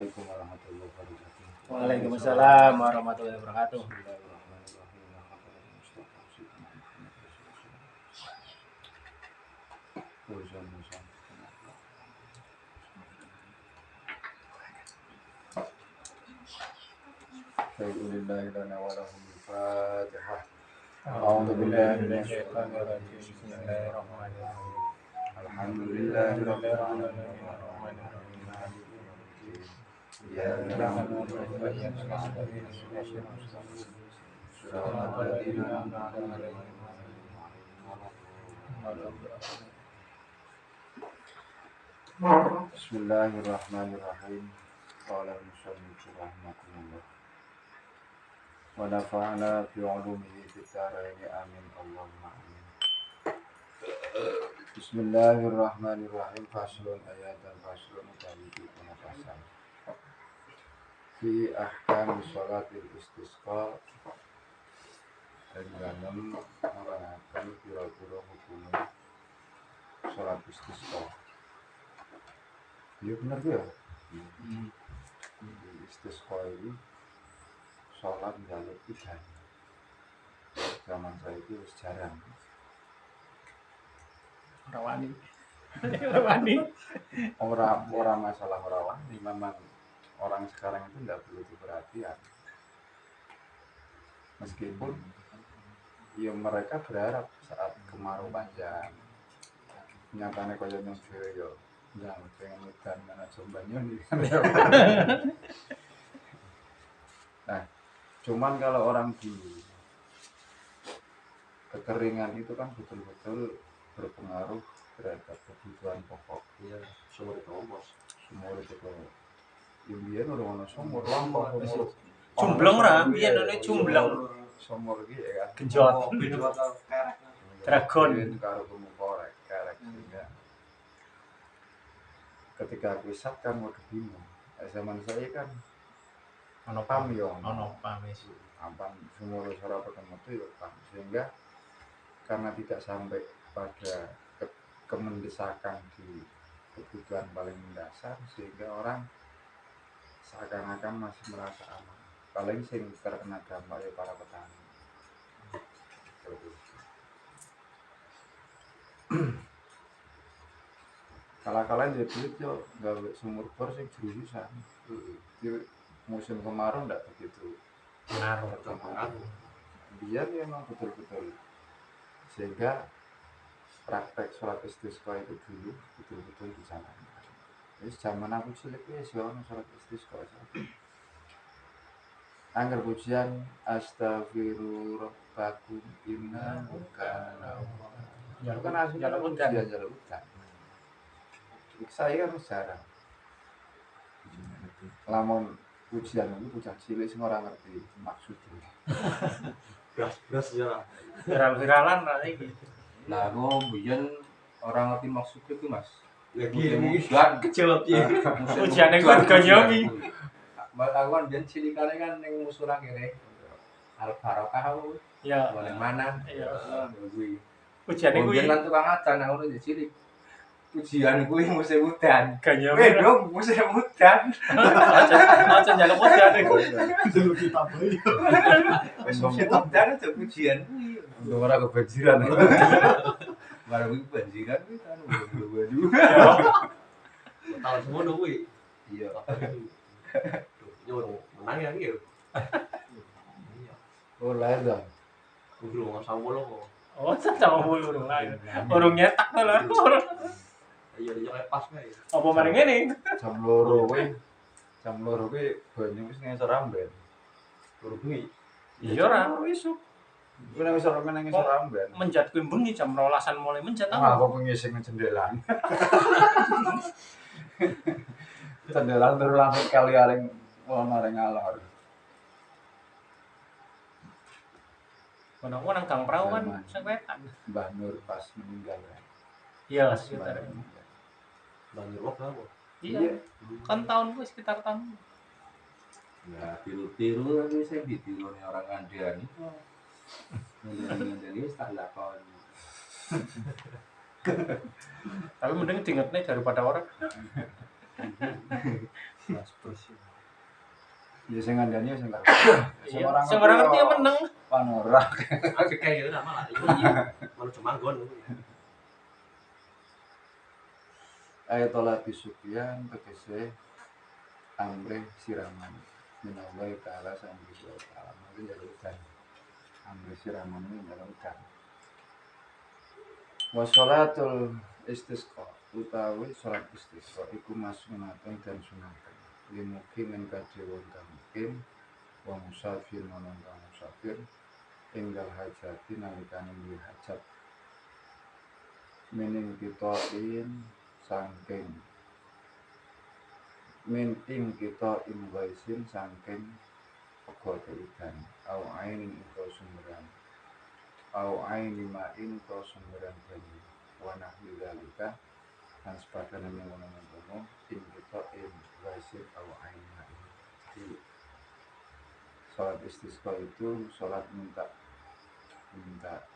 Assalamualaikum warahmatullahi wabarakatuh. Waalaikumsalam warahmatullahi wabarakatuh. A'udzu billahi minasyaitonir rajim. Bismillahirrahmanirrahim. Alhamdulillahirabbil alamin. Bismillahirrahmanirrahim. Qala al-musannif rahimahullah. Wa nafa'ana bi 'ulumihi fid dharain amin Allahumma amin. Bismillahirrahmanirrahim. Faslun ayatan faslun utawi penafasan. Fi ahkam sholatil istisqa dan dalam menerangkan pira-pira hukum sholat istisqa. Iya benar ya. Istisqa ini sholat njaluk udan. Zaman saya itu jarang. Rawani. Orang masalah rawani, memang orang sekarang itu tidak begitu perhatian. Meskipun ya mereka berharap saat kemarau panjang, nyatanya kaya yang dhewe yo yang pengen udan mana jombannya nih. Nah, cuman kalau orang dulu kekeringan itu kan betul-betul berpengaruh terhadap kebutuhan pokok. Iya, sumur itu bos. Sumur itu yang dia orang sumur lampau sumur. Jumblong ra, biyen ana jumblong. Sumur iki ya kan. Genjot. Dragon karo korek kerek sehingga ketika aku wisat kan waduh bingung. Zaman saya kan ono pam yo. Ono pam wis. Ampan sumur ora ketemu itu yo pam. Sehingga karena tidak sampai pada kemendesakan di kebutuhan paling mendasar sehingga orang seakan-akan masih merasa aman. Paling sing terkena dampak ya para petani. Kala-kala jadi duit yo gawe sumur bor sing jurusan. Di musim kemarau ndak begitu Ngaruh. Dia memang betul-betul sehingga praktek sholat istisqa itu dulu betul-betul dijalankan. Jadi zaman aku cilik wis yo sholat istisqa. Angger pujian astaghfirullah innahu kana ya kan aslinya pujian jaluk udan. Saya kan jarang. Lamun pujian itu pujian cilik sing ora ngerti maksudnya. Gas ya. Viral-viralan ra iki. Lah aku biyen ora ngerti maksudnya ku Mas. Lagi ini kan Kejot ya. Pujiane kuwi ganyomi. Aku kan biyen cilikane kan ning musola kene. Al Barokah aku. Ya. Boleh mana? Iya. Kuwi. Pujiane kuwi Biyen kan tukang adan aku udah cilik. Pujian kuwi musim udan. ganyomi. Dong musim udan. Aja njaluk udan iku. Dulu kita beli. Musim udan aja pujian kuwi. Untung ora kebanjiran. Baru kuwi banjiran kuwi kan waduh. Tahun semono kuwi. Iya. Yo menang ya iki. Oh lahir dah. Kudu ngomong sama lo kok. Oh, sama mulu urung lain. Urung nyetak to lho. Iya iya pas kae. Apa mari ngene? Jam 2 kuwi banyu wis ngisor amben. Loro bengi. Iya ora isuk. Kuwi nang ngisor amben. Menjat kuwi bengi jam 12-an mulai menjat Ah, aku. kok pengising jendelan. Jendelan terus langsung kali aring ono ring alor. Kono nang Gang Prau kan sing wetan. Mbah Nur pas meninggal ya. Iya, Mbah sekitar. Nur meninggal. Banjir wong apa? Iya. Kan tahun kuwi sekitar tahun. Ya tiru-tiru tapi saya ditiruni orang Andian itu. Ngandani wis tak lakoni. Tapi mending diingetnya daripada orang. Mas bos. Ya sing ngandani sing tak. Sing Iya, ora sing ora ngerti ya meneng. Panora. Aku kayak gitu malah iya. Malah cuma gon. Ayatollah Sufyan tegese amrih siraman. Minallah ta'ala sang Gusti Allah. Mungkin jalukan. Amrih siraman ini jalukan. Wa sholatul istisqa utawi sholat istisqa iku masnunatun dan sunatan. Limukimin kadhewon kang mukim wa musafir manon kang musafir enggal hajati nalikane duwe hajat. Mening kitoin sangking min ing kita inwaisin sangking pegote ikan au ainin utawa sumberan au aini ma'in utawa sumberan banyu wa nahwi dzalika lan sebagainya ngono-ngono ing kita inwaisin au aini ma'in. Jadi sholat istisqa itu sholat minta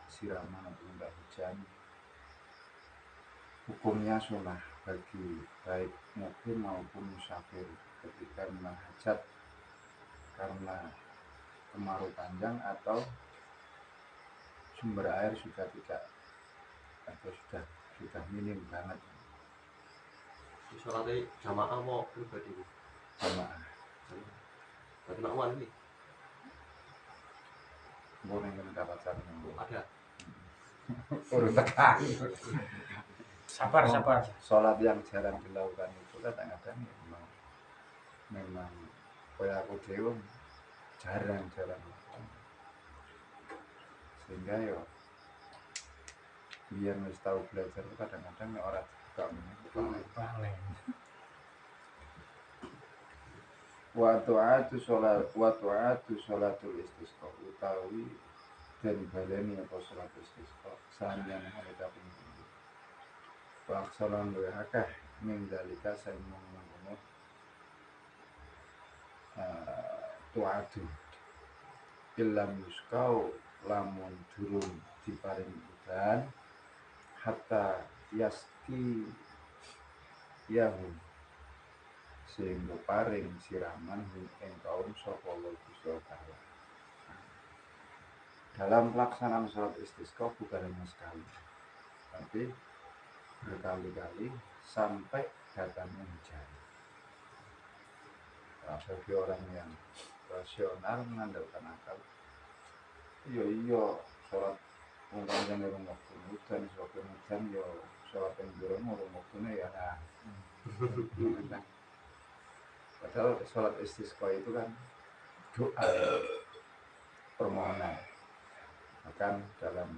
siraman atau minta hujan. Hukumnya sunnah bagi baik mukim maupun musafir ketika memang hajat karena kemarau panjang atau sumber air sudah tidak atau sudah minim banget. Sholatnya jamaah mau pribadi. Jamaah Tapi nak wan nih boleh mendapatkan ada. urut tekan. Sabar. Sholat yang jarang dilakukan itu kadang-kadang memang kayak aku dewa jarang sehingga yo biar mesti tahu belajar itu kadang-kadang orang juga Balik. wa tu'atu sholatul istisqa utawi dan baleni apa sholat istisqa sanjane halika punggung wa aksalan wa akeh min dalika sing mung tu'atu illam yuskau lamun durung diparing udan hatta yaski yahu sehingga paring siraman ing kaum sapa Gusti Allah. Dalam pelaksanaan sholat istisqa bukan hanya sekali, tapi berkali-kali sampai datangnya hujan. Nah, bagi orang yang rasional mengandalkan akal, iya sholat mungkin yang waktu hujan, sholat hujan yo sholat yang durung waktunya ya nah. Padahal sholat istisqa itu kan doa permohonan. Bahkan dalam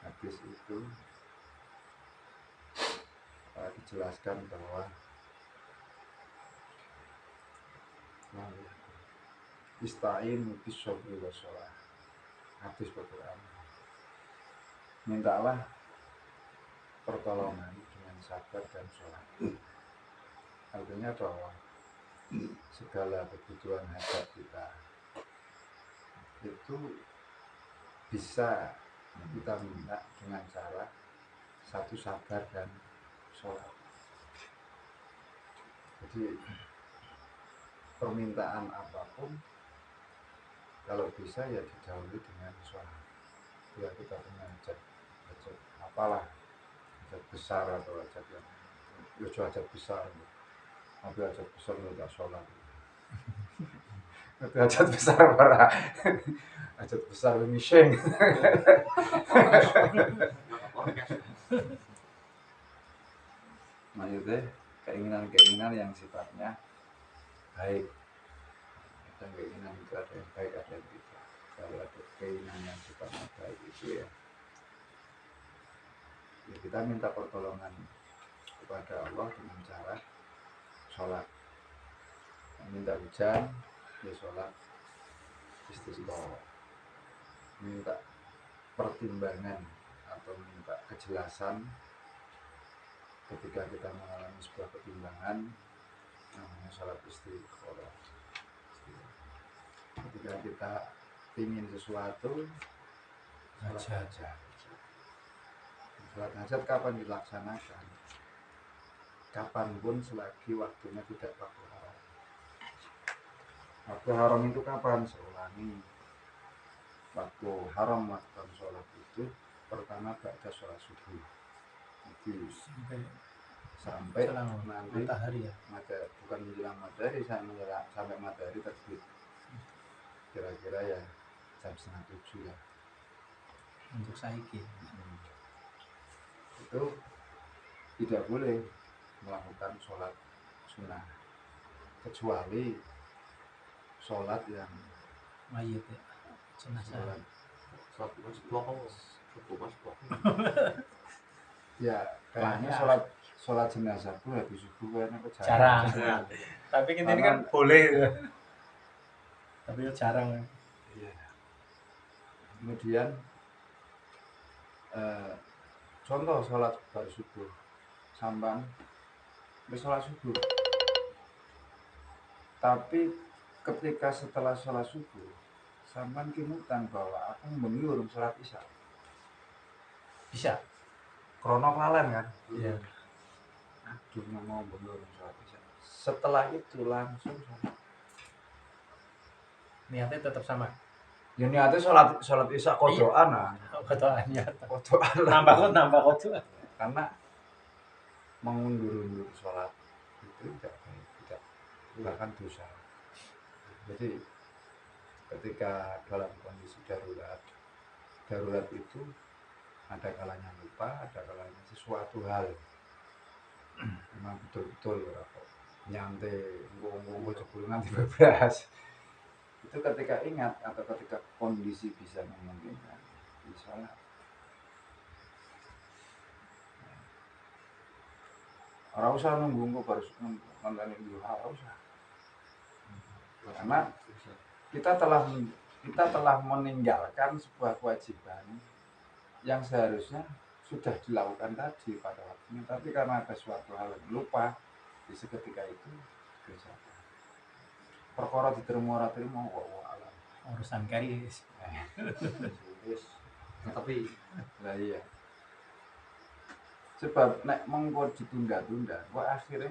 hadis itu dijelaskan bahwa ista'inu bis-sabri was-shalah. Hadis Quran. Mintalah pertolongan dengan sabar dan sholat. Artinya bahwa segala kebutuhan hajat kita itu bisa kita minta dengan cara satu sabar dan sholat. Jadi permintaan apapun kalau bisa ya didahului dengan sholat. Ya kita punya hajat apalah, hajat besar atau hajat yang hajat besar, tapi hajat besar tidak sholat. Itu hajat besar para hajat besar miseng. Maksudnya keinginan-keinginan yang sifatnya baik. Dan keinginan itu ada yang baik, ada yang tidak. Kalau ada keinginan yang sifatnya baik itu ya kita minta pertolongan kepada Allah dengan cara sholat. Minta hujan, ya sholat istisqa. Minta pertimbangan atau minta kejelasan ketika kita mengalami sebuah pertimbangan, namanya sholat istisqa. Ketika kita ingin sesuatu, sholat hajat. Sholat hajat kapan dilaksanakan? kapanpun selagi waktunya tidak waktu haram. Waktu haram itu kapan? Seulangi. Waktu haram melakukan sholat itu pertama ba'da sholat subuh. Jadi sampai nanti matahari ya. bukan menjelang matahari, sampai matahari terbit. Kira-kira ya jam 6:30 lah. Untuk saiki. Itu tidak boleh melakukan sholat sunnah kecuali sholat yang Mayit ya. Jenazah. sholat Mas blok subuh mas blok. ya kayaknya sholat jenazah pun habis subuh kan apa Jarang. Jarang. Tapi kita ini kan boleh. Tapi jarang. Iya. Kemudian contoh sholat bar subuh sampan sholat subuh, tapi ketika setelah sholat subuh sampan kimutan bahwa aku bengi urung sholat isya, Bisa. krono kelalen kan, Iya. aduh mau bengi urung sholat isya, setelah itu langsung sholat. Niatnya tetap sama. Ya niatnya sholat isya kodoan lah, Kotoan ya. kodoan lah. Nambah kotoan. Karena mengundur-undur sholat itu tidak baik, tidak bahkan dosa. Jadi ketika dalam kondisi darurat itu ada kalanya lupa, ada kalanya sesuatu hal memang betul-betul nyantai ngomong jebul nanti bebas. Itu ketika ingat atau ketika kondisi bisa memungkinkan di sholat. Ora usah nunggu baru nonton duha, ora usah. Karena kita telah meninggalkan sebuah kewajiban yang seharusnya sudah dilakukan tadi pada waktunya, tapi karena ada suatu hal yang lupa di seketika itu kesalahan. Perkara diterima ora terima wa alam. Urusan karis. Tapi Lah iya. Sebab nek mengko ditunda-tunda, kok akhirnya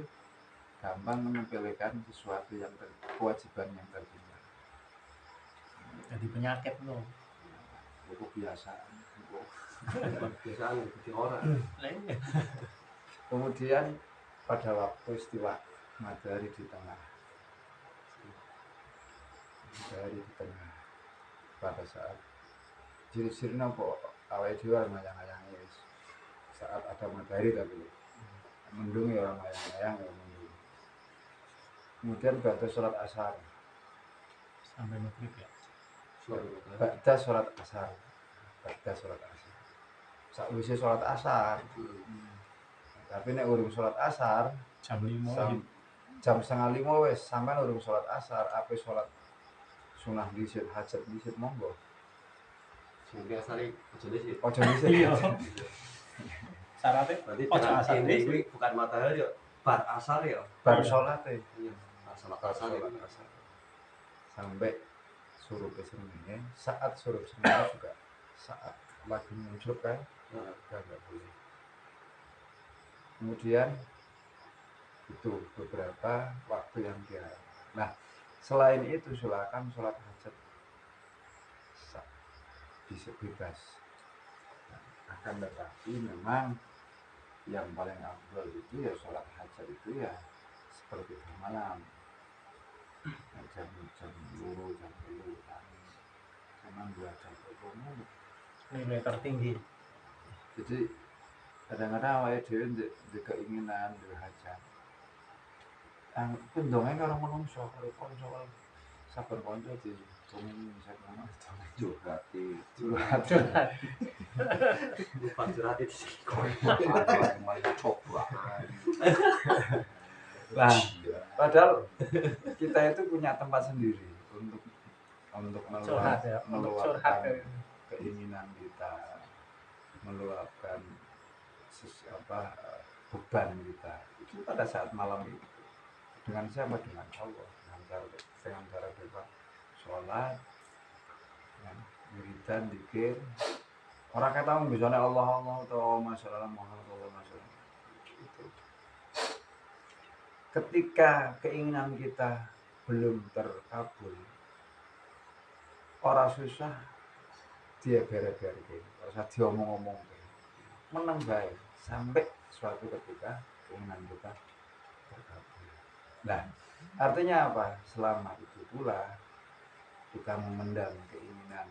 gampang menyepelekan sesuatu yang kewajiban yang tertunda. Jadi penyakit loh. Itu kebiasaan. kebiasaan jadi orang. Kemudian pada waktu istiwa matahari di tengah, pada saat ciri-cirinya kok awal dhewe mayang-mayangi saat ada matahari, tapi mendung ya orang mayang-mayang ya mendung. Kemudian pada sholat asar, Sampai maghrib ya. pada sholat asar, sakwise sholat asar. Tapi nek urung sholat asar Jam 5. jam 4:30 wis sampean urung sholat asar, ape sholat sunah dhisit, hajat dhisit monggo. Sehingga asali ojo sih. Ojo dhisit. Iya. Syaratnya Berarti ojo dengan asar ini dhisik. bukan matahari ya, bar asar ya. Baru sholat Iya, salat baru asar. sholat asar. Sampai suruh srengenge, saat suruh srengenge juga saat lagi muncul kan, enggak boleh. Kemudian itu beberapa waktu yang dia. Nah, selain itu silakan sholat hajat bisa bebas. Akan tetapi memang yang paling afdal itu ya sholat hajat itu ya seperti malam, jam 2 jam 3 karena 2 jam itu nilai tertinggi. jadi kadang-kadang awake dhewe ndek keinginan ndek hajat pendonge karo menungso karo kanca saben kanca di dongeng sakmono Curhati. Lupa curhat di sini. Coba. Nah, padahal kita itu punya tempat sendiri untuk Curhat ya. Untuk curhat meluapkan ya. keinginan kita, meluapkan beban kita. Itu pada saat malam itu. Dengan siapa? Dengan Allah. Dengan cara kita sholat, wiridan, dzikir. Orang kata misalnya Allah atau masalah Muhammad Allah masalah itu. ketika keinginan kita belum terkabul, ora susah dia bere-bere, ora usah diomong-omong, meneng bae sampai suatu ketika keinginan kita terkabul. Nah, artinya apa? Selama itu pula kita memendam keinginan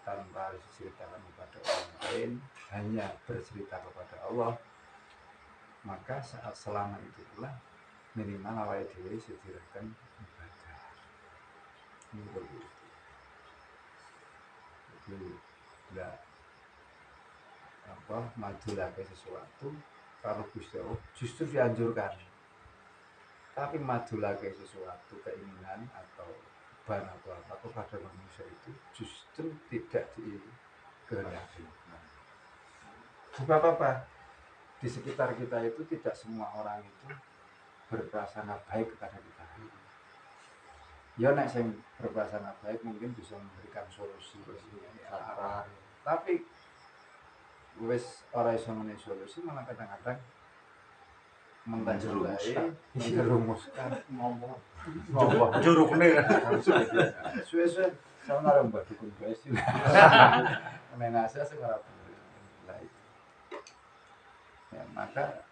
tanpa diceritakan kepada orang lain, hanya bercerita kepada Allah, maka saat selama itu pula minimal awal dhewe sedirakan ibadah. Jadi tidak madulake sesuatu kalau Gusti Allah justru dianjurkan. Tapi madulake sesuatu keinginan atau beban atau apa kepada manusia itu justru tidak dikehendaki. Sebab apa? Di sekitar kita itu tidak semua orang itu berprasangka baik kepada kita. Ya nek sing berprasangka baik mungkin bisa memberikan solusi arah. Tapi wis ora iso ngene solusi malah kadang-kadang menjerumuskan ngomong Jurukne. suwe-suwe sama karo mbak dukun guys. Menasa sing ora bener. Lah itu. Ya, maka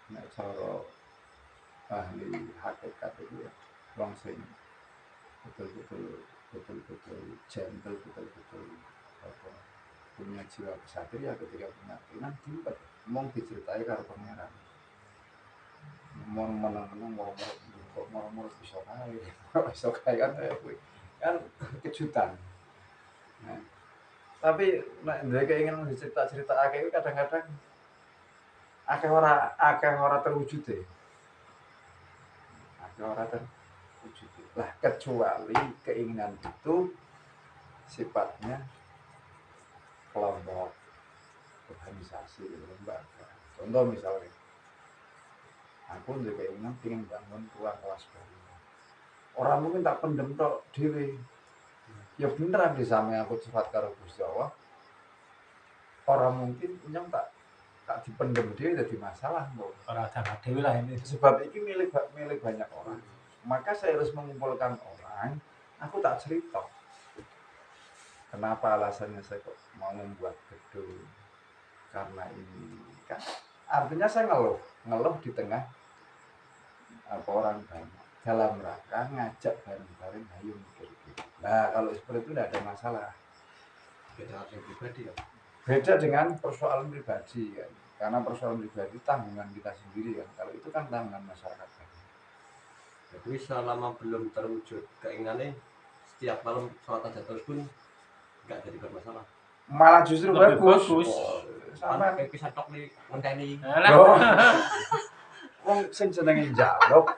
nek cara ahli hakikat itu ya wong sing betul-betul gentle, betul-betul apa punya jiwa kesatria ketika punya keinginan dimpet mong diceritai karo pangeran menang-menang mau bisa kaya kan kejutan. Nah, tapi nek duwe keinginan dicerita akeh kadang-kadang akeh ora terwujud deh. Akeh ora terwujud. Lah kecuali keinginan itu sifatnya kelompok organisasi lembaga. Contoh misalnya aku juga keinginan ingin bangun ruang kelas baru. Orang mungkin tak pendem tok dhewe. Ya beneran di samping aku sifat karo Gusti Allah. Orang mungkin nyong tak dipendem dhewe dadi masalah kok. Ora ada dhewe lah ini. Sebab ini milik banyak orang. Maka saya harus mengumpulkan orang. Aku tak cerita. Kenapa alasannya saya kok mau membuat gedung? Karena ini kan artinya saya ngeluh di tengah apa orang banyak dalam rangka ngajak bareng-bareng ayo mikir gitu. Nah kalau seperti itu tidak ada masalah. Beda dengan pribadi ya. Beda dengan persoalan pribadi kan. Karena persoalan pribadi tanggungan kita sendiri kan. Kalau itu kan tanggungan masyarakat kan. Jadi selama belum terwujud keinginannya, setiap malam sholat tahajud pun nggak jadi bermasalah. Malah justru Lebih bagus. bagus. Sama Kayak bisa tok nih ngenteni. wong sing jenenge njaluk.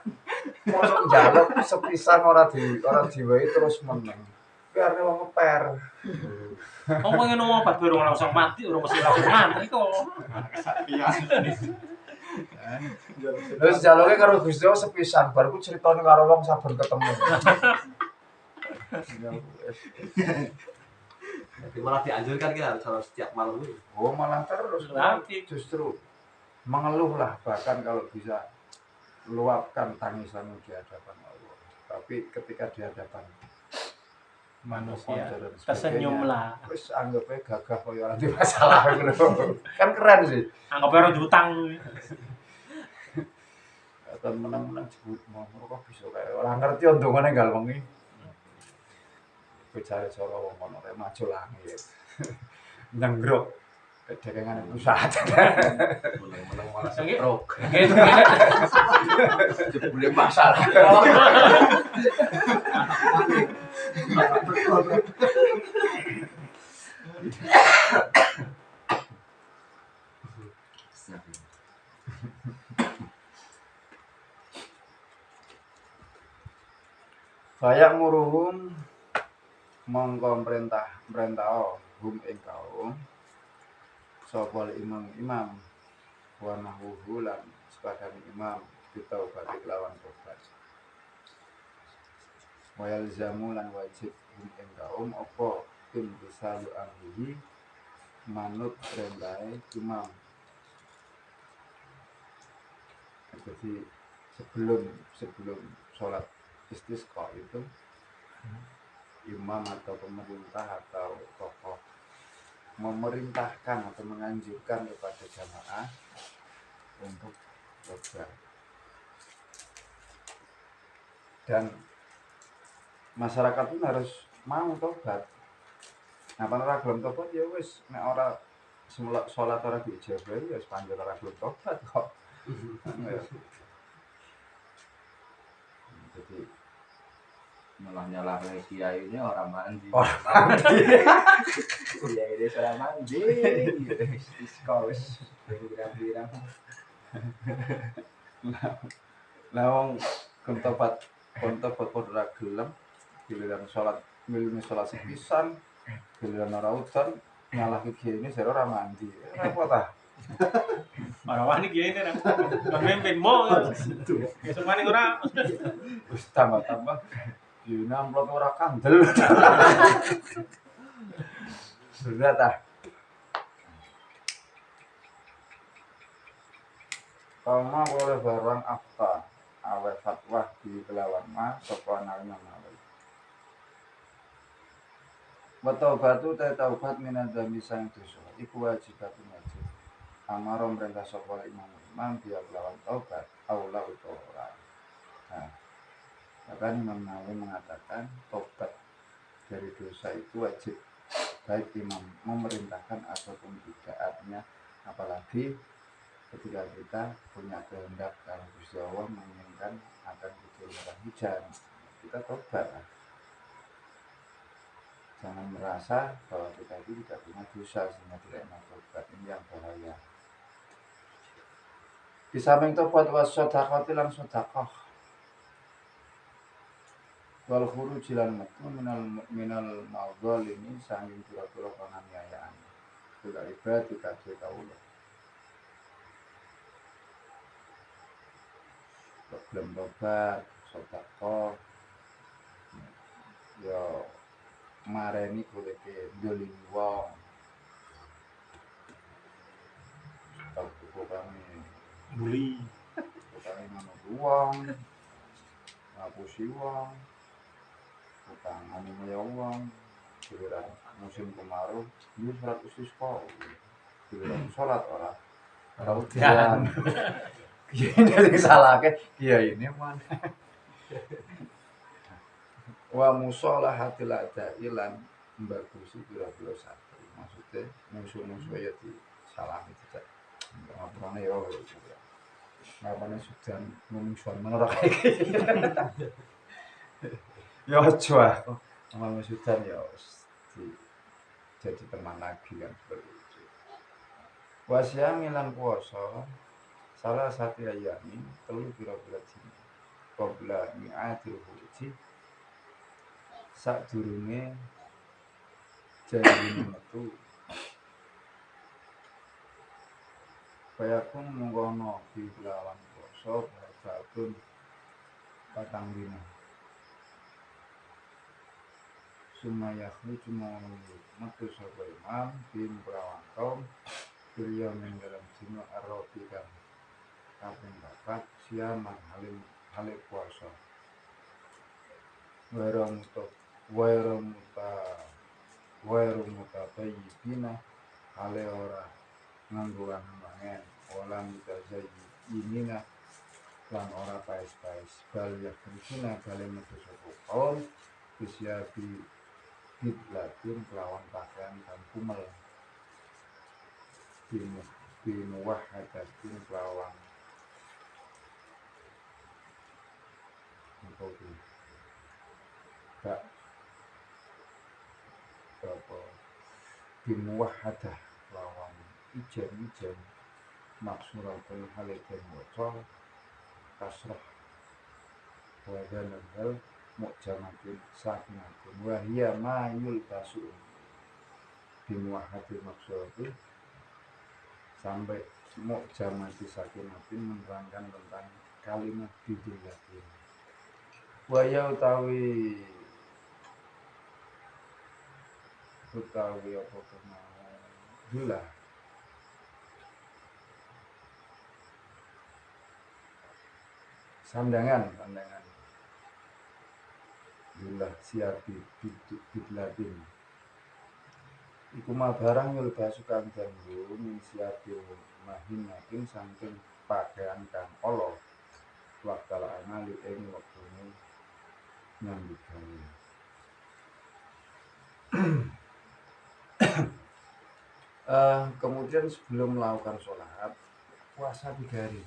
Mosok njaluk sepisan ora diwehi terus meneng. Biar wong ngeper. Wong pengen ngomong apa durung langsung mati, urung mesti langsung ngantri kok. Terus njaluke karo Gusti Allah sepisan, bar ku critane karo wong saben ketemu. Jadi malah dianjurkan kan kalau setiap malam itu. Oh malah terus Nanti justru mengeluhlah bahkan kalau bisa luapkan tangisanmu di hadapan Allah. Tapi ketika di hadapan manusia konco dan tersenyumlah. Terus anggapnya gagah koyo ora ada masalah gitu. Kan keren sih. Anggap orang diutang. Katan menang-menang jebut mau kok bisa kayak orang ngerti untungane galwengi. Bicara cara wong ono rek maju langit. Nyenggrok kedekengan pusat. Menang-menang malah stroke. Gitu. Jebule masalah. Saya muruhum mongko perintah hum ing kaum sapa imam wa nahwu lan sepadan imam ditaubat lawan tobat. Wayal zamu lan wajib hum ing kaum apa bisa amrihi manut perintahe imam. Jadi sebelum sholat istisqa itu imam atau pemerintah atau tokoh memerintahkan atau menganjurkan kepada jamaah untuk tobat, dan masyarakat pun harus mau tobat. Nah, ora gelem tobat ya wis, nek ora sholat ora diijabah ya sepanjang ora gelem tobat kok. Jadi malah nyalahkan kiai ini orang mandi. kiai ini sudah mandi, istisqa wis pirang-pirang. Lah wong gelem tobat ora gelem, giliran sholat milih sholat sepisan, giliran ora udan nyalah kiai ini jare ora mandi. Repot ah. Orang wani kiai ini memimpin mau ya semani ora Wis tambah-tambah dina amplop ora kandel. Berat ah. Kama oleh barang afta awe fatwa di kelawan ma sapa nalima mawi. Wa taubatu ta taubat minadzami sang dosa iku wajibatun wajib. Amaro merintah sapa imam dia kelawan taubat aula ora. Nah, bahkan Imam Nawawi mengatakan taubat dari dosa itu wajib, baik imam memerintahkan ataupun tidak. Artinya apalagi ketika kita punya kehendak kalau Gusti Allah menginginkan akan turunkan hujan, kita tobat lah. Jangan merasa bahwa kita itu tidak punya dosa sehingga tidak mau tobat, ini yang bahaya. Di samping tobat was sedekah lan sedekah wal khuruj lan metu minal madzalimi sanging pira-pira penganiayaan. Bila ibadah dikasih kaulah. Belum tobat, sedekah ya mareni kulite ndolimi wong. Kami buli ngono uang, ngapusi uang, utang anime uang, giliran musim kemarau, ini 100 istisqa, giliran sholat orang, ujian, ini yang salah ke, ini mana? Wa musolah hatil ada ilan membagusi bila-bila satu, maksudnya musuh-musuh ya di salah itu saja. Ngapurane yo ngapane sudan ngomong menurut kayak ya aja ngomong sudan ya jadi teman lagi kan seperti itu. Wasyam ilang puasa salah satu ayami telu pira-pira dina qabla mi'atil huji sadurunge janji metu. Bayakun mengkono di lawan poso batun patang dina. Sumayakhu cuma metu sapa imam bin perawan kaum kriya ning dalam dina arabikan kaping 4 siaman halim puasa. Wairu muta tayyibina hale ora nganggo mangan olah mutazai inina lan ora paes-paes bal ya krisina bale metu sapa kaum bisyabi bidlatin kelawan pakaian dan kumel binuwah hadatin kelawan mengkau gak apa binuwah hadah lawan ijen maksuratun halikin wacol kasrah wadanal hal mu'jamatin sakinatin wahiyya ma'yul basun bimuahati maksuratun sampai mu'jamati sakinatin menerangkan tentang kalimat bidillatin wahiyya utawi apa kemau gila sandangan Billah siapi bidlatin iku mah barang yul basukan ganggu min siapi mahinatin saking pakaian kang ala wakal amali ing wektune nyambut gawe. Kemudian sebelum melakukan sholat puasa 3 hari.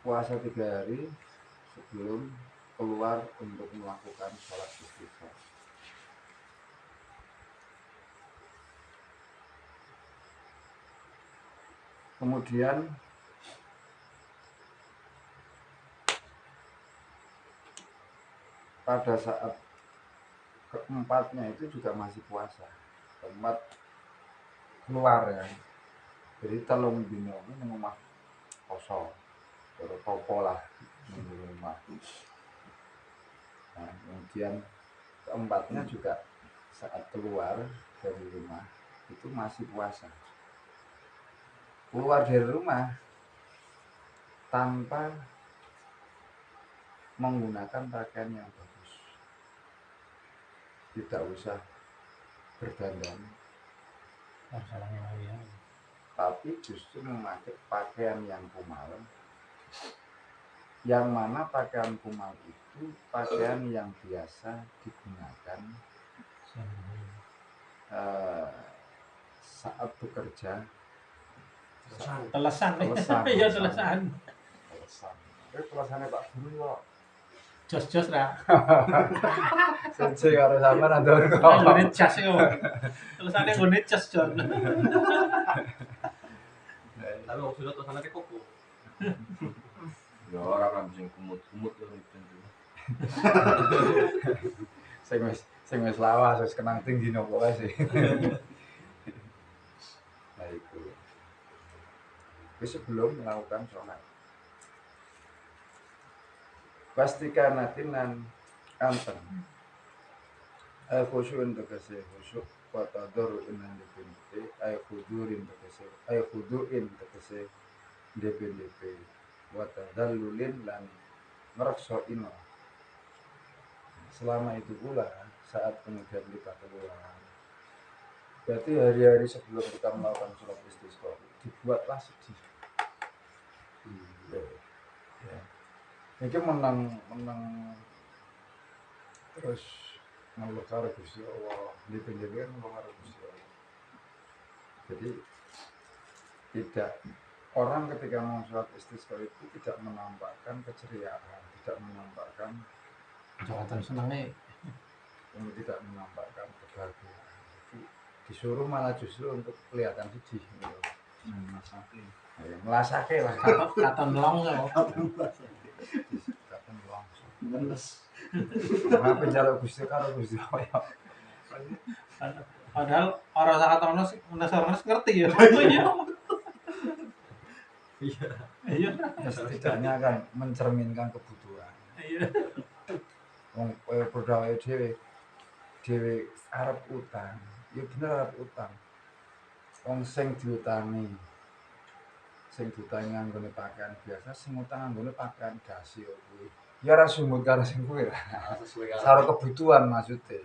Puasa 3 hari sebelum keluar untuk melakukan sholat istighfar. Kemudian pada saat keempatnya itu juga masih puasa. Keempat keluar ya. Jadi telung dino ini ngomah kosong. Baru topo lah di rumah. Nah, kemudian keempatnya juga saat keluar dari rumah itu masih puasa. Keluar dari rumah tanpa menggunakan pakaian yang bagus, tidak usah berdandan, Masalahnya ya. tapi justru memakai pakaian yang kumal, yang mana pakaian kumal itu pakaian yang biasa digunakan saat bekerja. Telesan. Telesan. Iya telesan. Telesannya Pak Guru kok. Jos ra. Sensei karo sampean andor kok. Nggone jas yo. Telesane nggone jas Jon. Tapi wong sudah tuh sana koko. Ya ora kan sing kumut-kumut yo tentu. Sing wis lawas wis kenang tinggi nopo wae sih. Nah itu. Sebelum melakukan sholat. Pastikan natinan anten. Khusyu'un tegese khusyuk wa tadarru'un DPDP khudu'in tegese DPDP wa tadallulin lan ngerekso ino. Selama itu pula saat kemudian kita keluar, berarti hari-hari sebelum kita melakukan sholat istisqa dibuatlah sedih. Ya. Ini menang terus ngeluh karo Gusti Allah, di penjelian ngeluh karo Gusti Allah. Jadi tidak, orang ketika mau sholat istisqa itu tidak menampakkan keceriaan, tidak menampakkan Jangan senenge. tidak menampakkan kebahagiaan. Disuruh malah justru untuk kelihatan sedih gitu. Melasake lah. Katon long yo. Katon long. Ngenes. Apa njaluk Gusti karo Gusti Allah. Padahal orang sangat orang ngerti ya. Iya. Iya. Setidaknya kan mencerminkan kebutuhan. Iya. Wong pegawai dhewe arep utang, ya bener arep utang. Wong sing diutangi nganggone pakaian biasa, sing utang nganggone pakaian dasi kuwi. Ya ora sumut karo sing kuwi lah. Sesuai Karo kebutuhan maksudnya.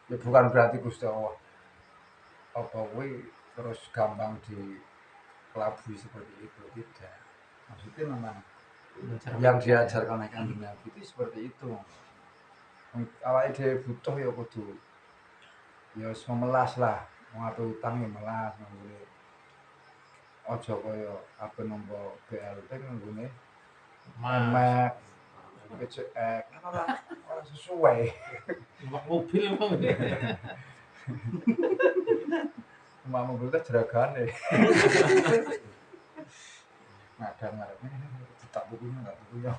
Ya bukan berarti Gusti Allah apa kuwi terus gampang dikelabui seperti itu, tidak. Maksudnya memang yang diajarkan oleh Kanjeng Nabi itu seperti itu. Awake dhewe butuh ya kudu ya wis memelas lah. Wong ape utang ya melas nggone. Aja kaya ape nampa BLT nggone mek BCX ora sesuai. Mobil kok. Mbak mobil teh jeragane. Ngadang ngarepne tak bukunya enggak bukunya.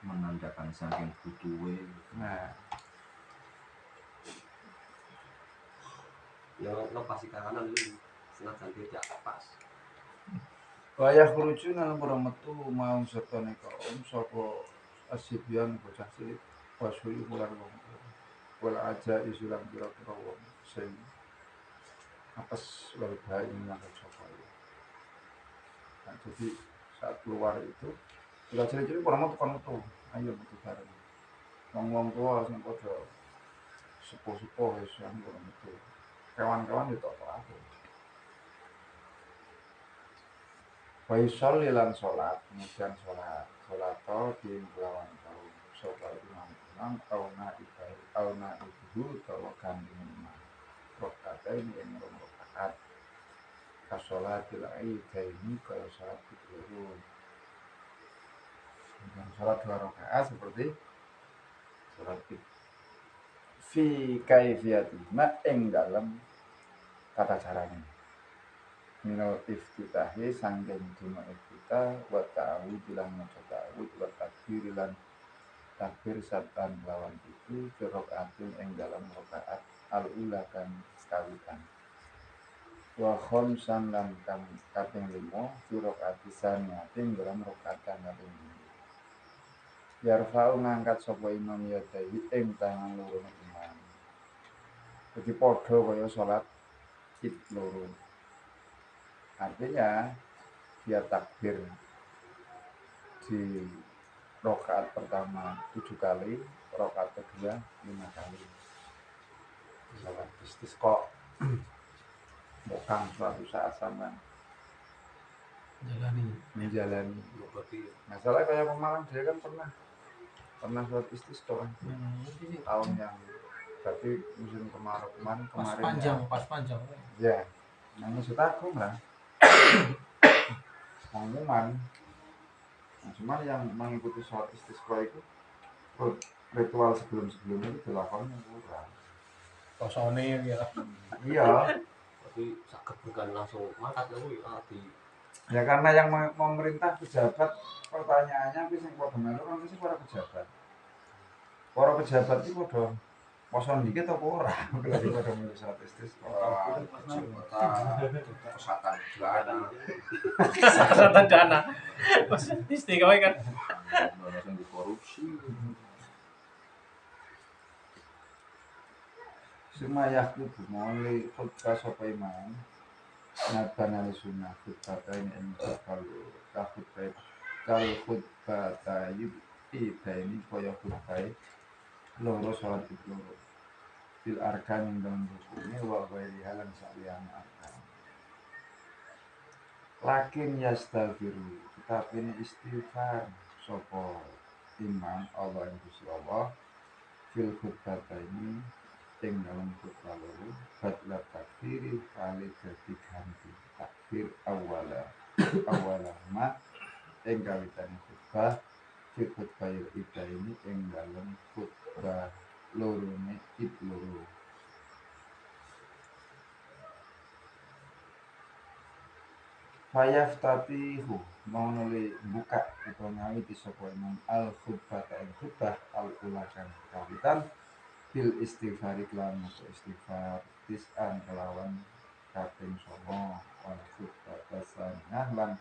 Menandakan saking butuhe. Nah, ya lo pasti kanan dulu senajan dia pas. wayah kerucu nang para metu mau sertane kaum saka asibyan bocah cilik wasuli bulan wong. Wala aja isulang pira-pira wong sing apes lebay mengangkat sofa itu. Nah, jadi saat keluar itu kita ciri-ciri kurang mau tukang itu, ayo betul bareng. Ngomong tua sing padha sepuh-sepuh wis yang kurang itu. Kawan-kawan itu apa aku. Faisal lilan sholat, kemudian sholat di lawan kaum sholat imam auna ibu atau kambing imam rokaat ini yang rokaat kasolat ini kalau sholat itu dan sholat 2 rakaat seperti sholat itu fi kaifiyati ma ing dalam tata caranya minal iftitahi sangking dina iftitah wa ta'awud lan maca ta'awud wa takbir lan takbir satan lawan itu fi rakaatin ing dalam rakaat al-ula kan kawitan wa khamsan lan kang kaping 5 fi rakaat saniyatin dalam rakaat kang kaping 5 yarfa'u ngangkat sapa imam yadai ing tangan loro imam jadi padha kaya salat id loro. Artinya dia takbir di rakaat pertama 7 kali, rakaat kedua 5 kali. Salat istisqa bukan suatu saat sama menjalani. Masalah kayak Pemalang dia kan pernah suatu istisqa kan tahun yang berarti musim kemarin pas panjang ya. Nah maksud aku lah pengumuman. Nah, cuman yang mengikuti sholat istisqa itu ritual sebelum-sebelumnya itu dilakukan kurang. kosone ya. Iya. Tapi sakit bukan langsung mangkat di Ya karena yang memerintah pejabat pertanyaannya bisa pada melu kan mesti para pejabat. Para pejabat itu pada poson dikit apa ora? Kalau pada melu sholat istisqa. Kesatan dana Kesehatan dana. Istiqomah kan. yang dikorupsi. Semayah itu mulai khutbah sapa imam. Naban al-sunnah khutbah ini kalau khutbah tayyib ini kaya khutbah loro sholat itu loro fil arkan dalam rukunnya wa ghairi halan sa'liyan arkan lakin yastaghfiru tetapi ini istighfar sapa imam Allah yang Gusti Allah fil khutbah ini ing dalam khutbah loro badla takbiri kali dadi ganti takbir awala ma ing kawitane khutbah fi khutbah ini ing dalam khutbah lorone id loro fayaftatihu mau nuli buka atau ngawiti sapa imam al khutbah ing khutbah al ulakan kawitan bil istighfar lan istighfar tis'an kelawan kaping 9 wal khutbah tasanah lan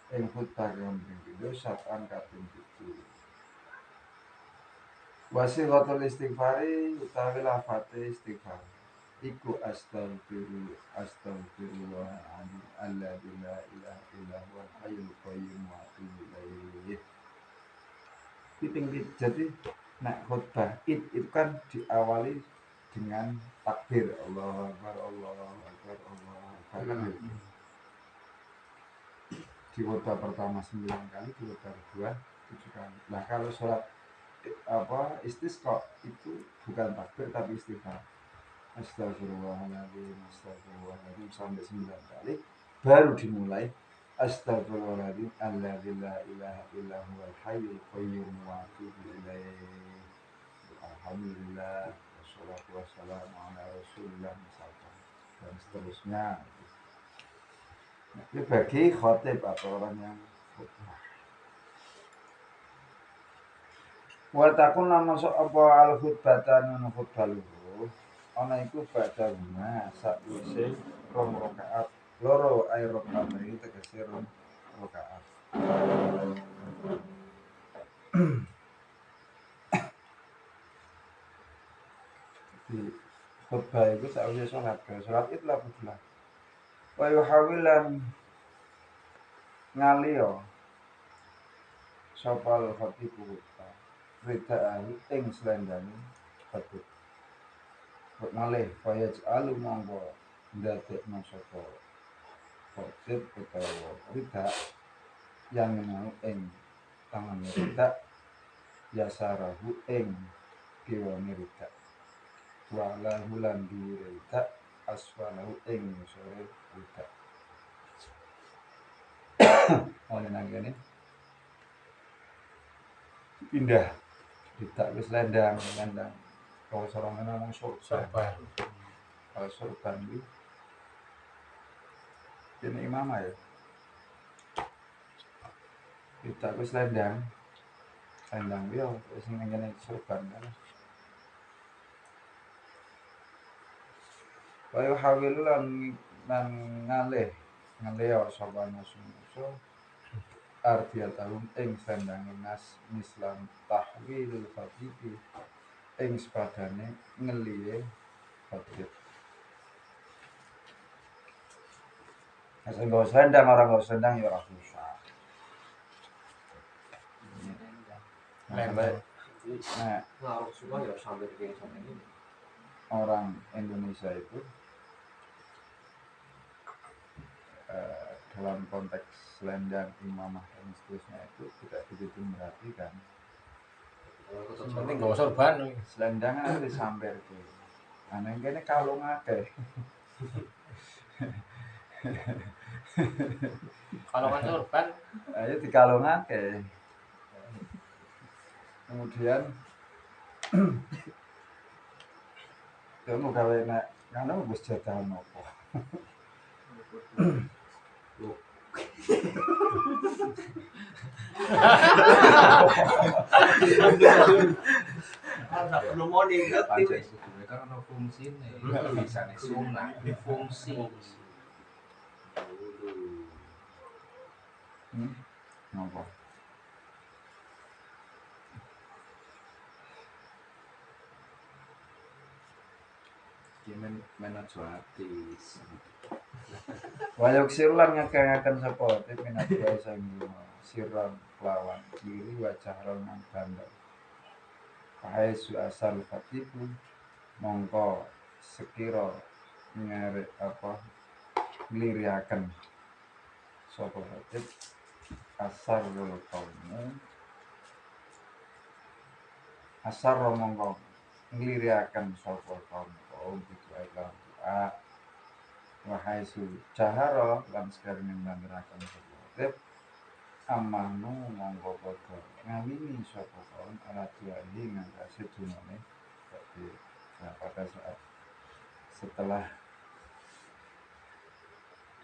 ing khutbah yang pindho satan kaping 7 wasilatul istighfari utawi lafate istighfar iku astaghfirullahaladzim alladzi la ilaha illa huwal hayyul qayyum wa atubu ilaih. Jadi nak khutbah itu kan diawali dengan takbir Allahu Akbar Allahu Akbar Allahu Akbar kan gitu. Di khutbah pertama 9 kali, di khutbah kedua 7 kali. Nah kalau sholat istisqa itu bukan takbir tapi istighfar. Astagfirullahaladzim sampai 9 kali baru dimulai astagfirullahaladzim alladzi la ilaha illa huwal hayyul qayyum wa atubu ilaih. Alhamdulillah wassalatu wassalamu ala rasulillah misalkan dan seterusnya. Itu bagi khotib atau orang yang khutbah. Wa takun lan masuk apa al khutbatan khutbah luhur ana iku badha guna sakwise rong rakaat loro ae rakaat iki tegese rong rakaat. Di khutbah itu sakwise salat itu lah Wa yuhawilan ngaliyo sopal khatibu ridaan ing slendane khatib malih fayaj alu monggo ndadekno sapa khatib utawa rida yang mau ing tangan rida yasarahu ing kiwane rida wala hulan dhuwure rida asfalahu ing sore rida oleh nangene pindah rida wis lendang kalau sorongnya ngomong Sorban. kalau sorban itu ini imamah ya rida wis lendang dia wis ngene sorban kan Wayu hawilu lan ngalih sapa musuh ardia tahun ing sandhange nas mislam tahwilul fatihi ing sepadane ngeliye fatih. Asal nggawa selendang orang nggawa selendang ya ora susah. Nah, Ngaruh semua ya sampai begini sampai ini. orang Indonesia itu dalam konteks selendang imamah dan seterusnya itu tidak begitu memperhatikan. Penting gak sorban. Selendang kan disamber tuh. Aneh kene kalung akeh. Kalau kan sorban, Ayo dikalung akeh. Kemudian kamu gawe nek ngono wis jatah nopo. Belum morning Pancen kudu kan ono fungsine. Bisane sunah fungsi. Nopo? Kimen menajo atis. Wayuk sirulan ngakeh-ngaken sapa minat wae sing siram lawan kiri wajah ronan bandar. Pahe su asal fatiku mongko sekira ngerek apa ngliriaken sapa fatih asar lho kaummu asar mongko ngliriaken sapa kaum itu lan doa wahai su cahara lan sekarang nandiraken sapa fatih amanu monggo padha ngamini sapa kaum ala tuahi ngangkase dunane tapi pada saat setelah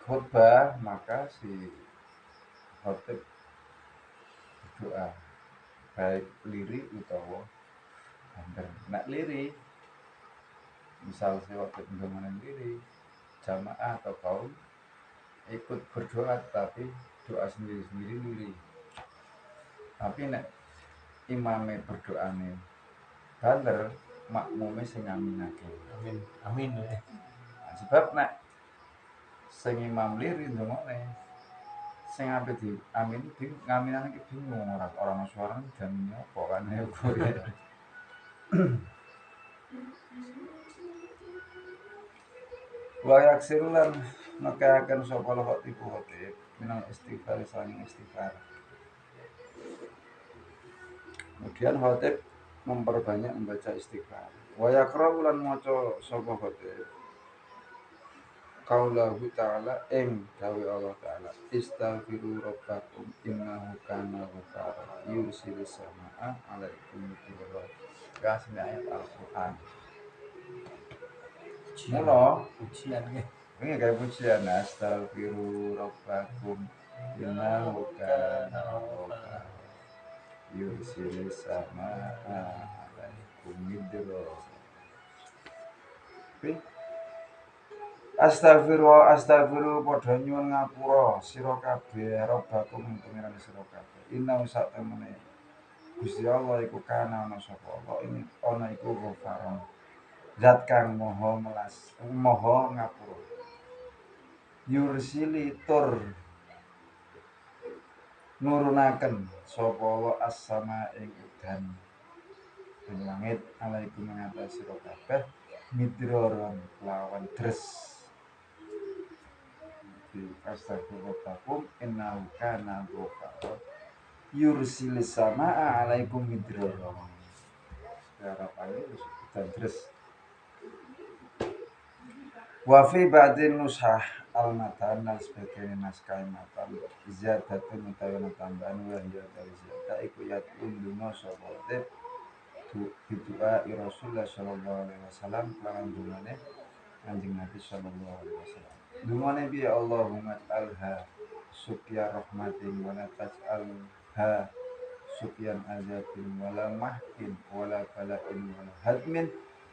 khotbah maka si khotib berdoa baik liri utawa banter. Nek liri misal si khotib ngomongin liri jamaah atau kaum ikut berdoa tapi doa sendiri-sendiri liri. Tapi nek imame berdoane banter makmume sing ngaminake. amin, amin. Nah, sebab nek sing imam liri ndongone sing ape di amin iki ngaminane iki bingung ora suara jan apa kan ya kowe. Wa yaksirulan makakan sapa khotib minal istighfar saling istighfar. Kemudian khotib memperbanyak membaca istighfar. Wa yaqra'u lan maca sapa khotib Qaulahu ta'ala ing dawe Allah ta'ala istaghfiru rabbakum innahu kana ghaffara yursilis samaa'a 'alaikum bidirra. Kasih ayat Al-Qur'an. Mula Ujian ya. ini kayak pujian astaghfiru rabbakum innahu kana ghaffara yursilis samaa'a 'alaikum bidirra. Astagfiru padha nyuwun ngapura sira kabeh robbakum pengiran sira kabeh. Inna sak temene Gusti Allah iku kana ana sapa Allah ini ana iku ghafaron. Zat kang maha melas, maha ngapura. yursili tur nurunaken sapa wa as-sama ing udan ing langit alaikum mengatasi sira kabeh midroron lawan dres di astagfirullahaladzim innahu kana ghafara yursilis samaa alaikum midroron harapannya udan dres wa fi ba'din nushah al-matan dan sebagian naskah matan ziyadatun utawi tambahan wa hiya dari ziyadah iku yatun duno sapa doa Rasulullah sallallahu alaihi wasallam lawan dungane Kanjeng Nabi sallallahu alaihi wasallam. Dungane bi Allahumma alha sukya rahmatin wa la taj'alha sukyan azabin wala mahkin wala bala'in wala hadmin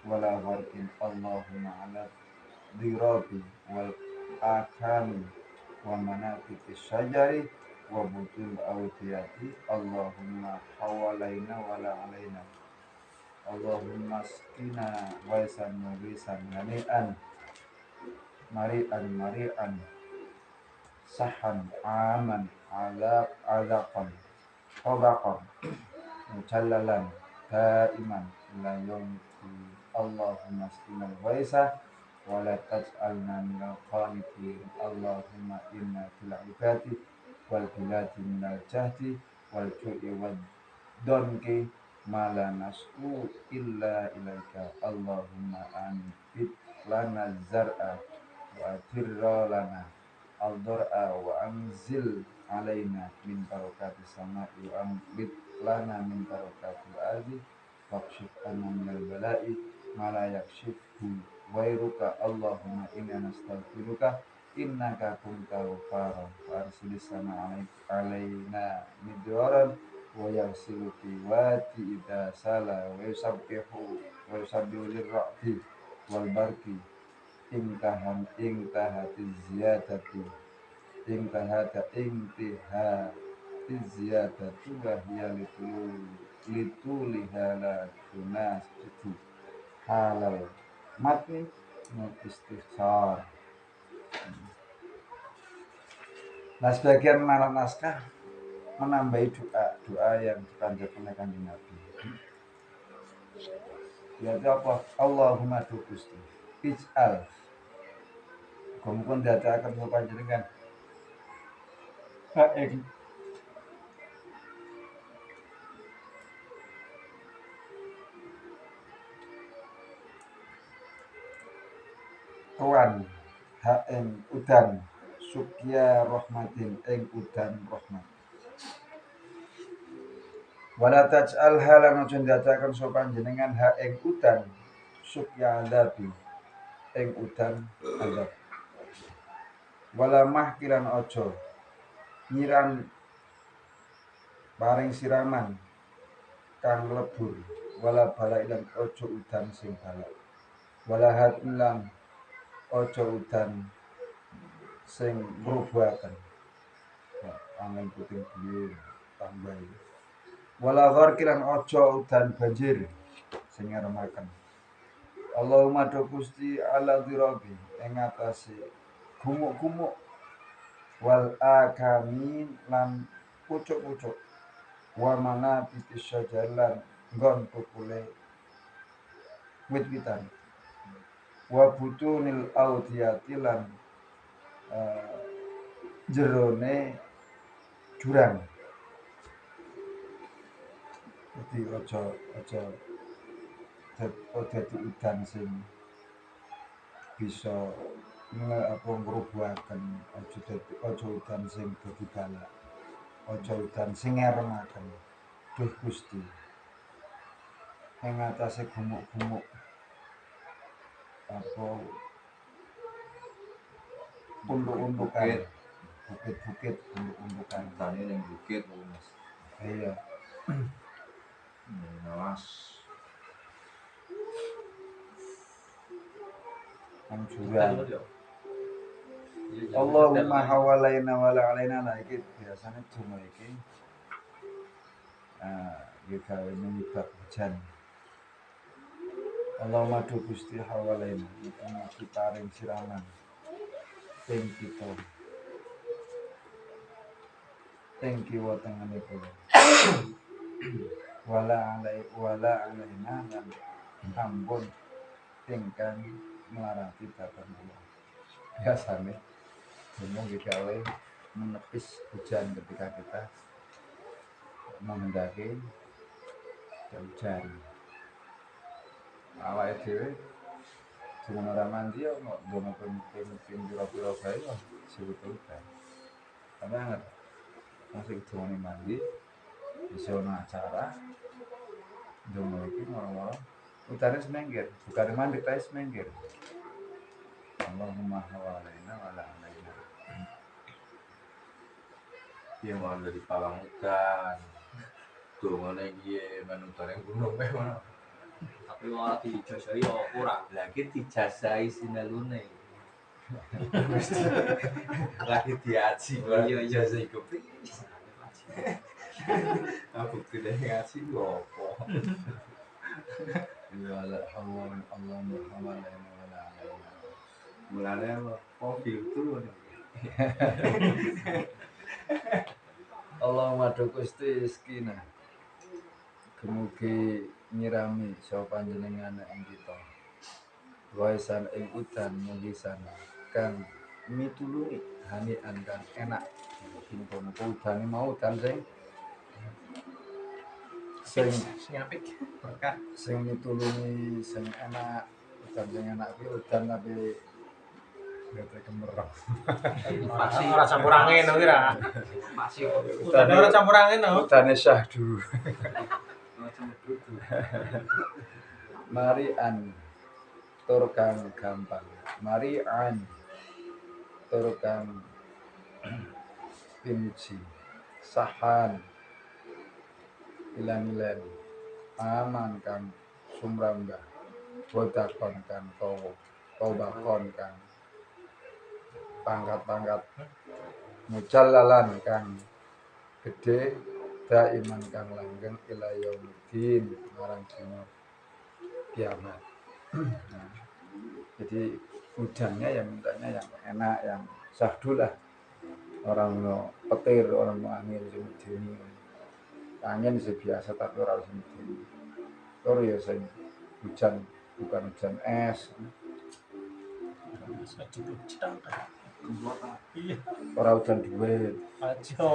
wala gharqin Allahumma ala dirabi wal akami wa manabiti syajari wa butul awdiyati Allahumma hawalaina wala alaina Allahumma skina waisan mugisan mani'an mari'an sahan aman azaqan tabaqan mujallalan daiman la yumti Allahumma skina waisa wala taj'alna minal qanitin Allahumma inna fil ibadi wal biladi minal jahdi wal ju'i wad donki mala nas'u illa ilaika Allahumma anbit lana zar'a wa adirra lana al-dar'a wa anzil alaina min barakati sama'i wa anbit lana min barakatil ardi waqshif anna minal bala'i mala yakshifhu wairuka Allahumma inna nastaghfiruka innaka kunta ghaffara wa arsilis sama alaina midwaran wa yagsilu fi wati idha sala wa yusabbihu lirra'di wal barki intihati ziyadati wa hiya lituliha la tunasitu halal matni istighfar. Nah, sebagian malam naskah menambahi doa yang dipanjatkan oleh Kanjeng Nabi. Yaitu apa? Allahumma tu Gusti ij'al muga-muga ndadekaken sapa panjenengan ing tuan ing udan sukya rahmatin ing udan rahmat wala taj'al halan aja ndadekaken sapa panjenengan ing udan sukya adabi ing udan adab wala mahkilan aja nyiram paring siraman kang lebur wala balak lan aja udan sing balak wala hadilan aja udan sing ngrubuhaken angin puting beliung tambah wala gharqilan aja udan banjir sing ngaremaken Allahumma do Gusti ala dirabi ing atase gumuk-gumuk wal akamin lan pucuk-pucuk wa mana pitis syajalan nggon tukule wit-witan wa butunil audiyati lan jerone jurang. Jadi aja dadi udan sing bisa ngrubuhaken aja udan sing dadi balak aja udan sing ngeremaken duh Gusti ing atase gumuk-gumuk apa unduk-undukan bukit-bukit unduk-undukan tani ning bukit Mas. Iya Nawas jurang Allahumma hawalaina wala alaina lah iki biasane cuma iki kita menyebab hujan Allahumma du Gusti hawalaina iki paring siraman ing kita ing kiwa tengene kula wala alaina lan ampun ingkang melarati datang kula biasane ngomong digawe menepis hujan ketika kita menghendaki hujan awake dhewe dengan orang mandi ya mau dono ping pira-pira bae ya sebetulnya tapi anget masih dono mandi bisa ana acara dono iki orang-orang utare semengger bukan mandi tapi semengger Allahumma hawalaina wala alaina Iya mau dari Palangutan. Tuh mana dia manutane gunung memang. Tapi malah dijajai ya kurang. Lagi dijasai sinalune. Lagi diaji Iya, iya. jasai kopi. Aku tidak ngaji opo. wala Allahumma hawalaina wala alaina Mulane apa? Mobil tuh. Allahumma do Gusti iskina kemugi nyirami sapa panjenengan ing kita waisan ing udan mugisan kang mitulungi hanian kang enak muga-muga udane mau udan sing Sing apik berkah. sing mitulungi sing enak udan sing enak kuwi udan tapi ngete kemerang Pasti Ora campur angin to kira. masih Udah ora campur angin to. udane syahdu Marian tur kang gampang Marian tur kang pinuji sahan ilan-ilan aman kang sumrambah bodakon kang tobakon kang pangkat-pangkat mujallalan kang gede daiman kang langgeng ila yaumil marang dina kiamat. Nah, jadi hujannya yang mintanya yang enak, yang syahdu lah. Orang mau petir, orang mau angin semedeni. Angin sih biasa tapi orang semedeni. Tur ya sing hujan bukan hujan es. Cedang. Iya, Orang hujan duit. aja.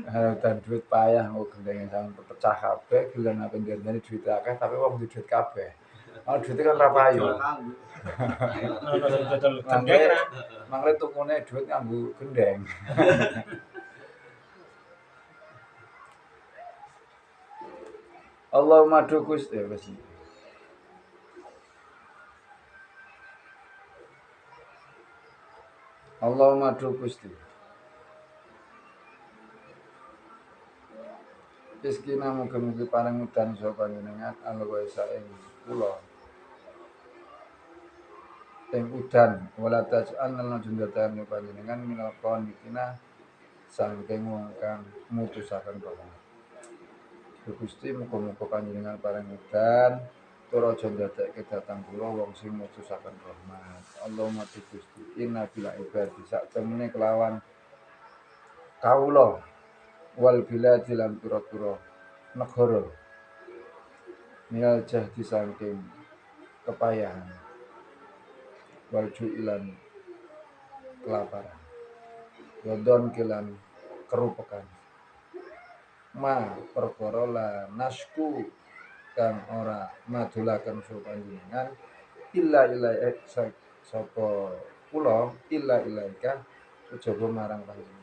Hujan duit payah mau gendenge sampe pecah kabeh, giliran apa ndene duit akeh tapi wong duwe duit kabeh. Kalau duit kan ra payu. Betul. Gendeng. Mangre tukune duit nganggo gendeng. Allahumma do Gusti wis. Allahumma do Gusti. Iskina mugi-mugi paring udan sapa panjenengan alwa saeng kula. Ing udan wala taj'al lan jundatan panjenengan minal qanitina saking wong kang mutusaken rahmat. Gusti muga-muga panjenengan paring udan tur aja ndadekke datang kula wong sing mutusaken rahmat. Allahumma Gusti inna bila ibadi sak temene kelawan kawula wal biladi lan pira-pira negara minal jahdi saking kepayahan wal ju'ilan kelaparan wadon kilan kerupekan ma perkara la nasku kang ora madulaken sapa panjenengan illa sapa kula illa ilaika kejaba marang panjenengan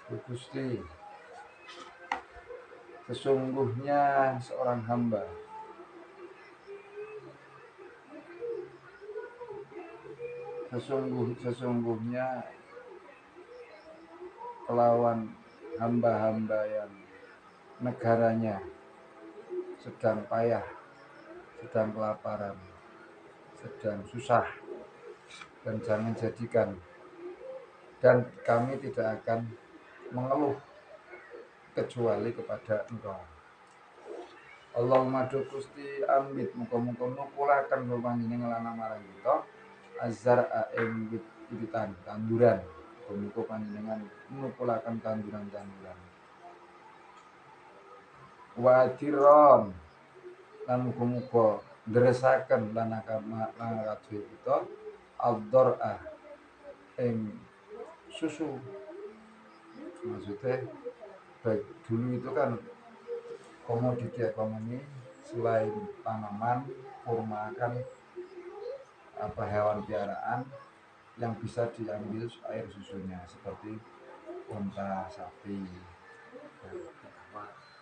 Gusti sesungguhnya seorang hamba sesungguhnya kelawan hamba-hamba yang negaranya sedang payah, sedang kelaparan, sedang susah dan jangan jadikan dan kami tidak akan mengeluh kecuali kepada Engkau. Allahumma do Gusti ambit muga-muga nukulaken panjenengan lan marang kita azar'a ing wit-witan tanduran muga panjenengan nukulaken tanduran-tanduran wadiron lan muga-muga ndresaken lan kadhe kita ad-dhar'a ing susu. Maksudnya baik dulu itu kan komoditi ekonomi selain tanaman, kurma kan apa hewan piaraan yang bisa diambil air susunya seperti unta, sapi,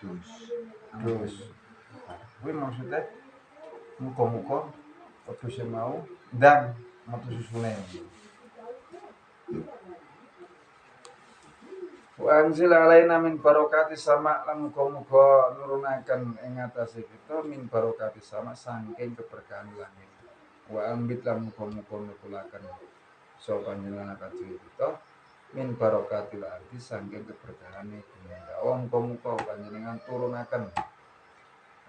dus. Kuwi maksudnya muga-muga wedhuse mau ndang metu susune. Wa anzil alaina min barokati sama lan muga-muga nurunaken ing atase kita min barokati sama saking keberkahan langit. Wa ambit lan muga-muga nukulaken sapa panjenengan kadhe kita min barokatil ardi saking keberkahane bumi. Wa muga-muga panjenengan turunaken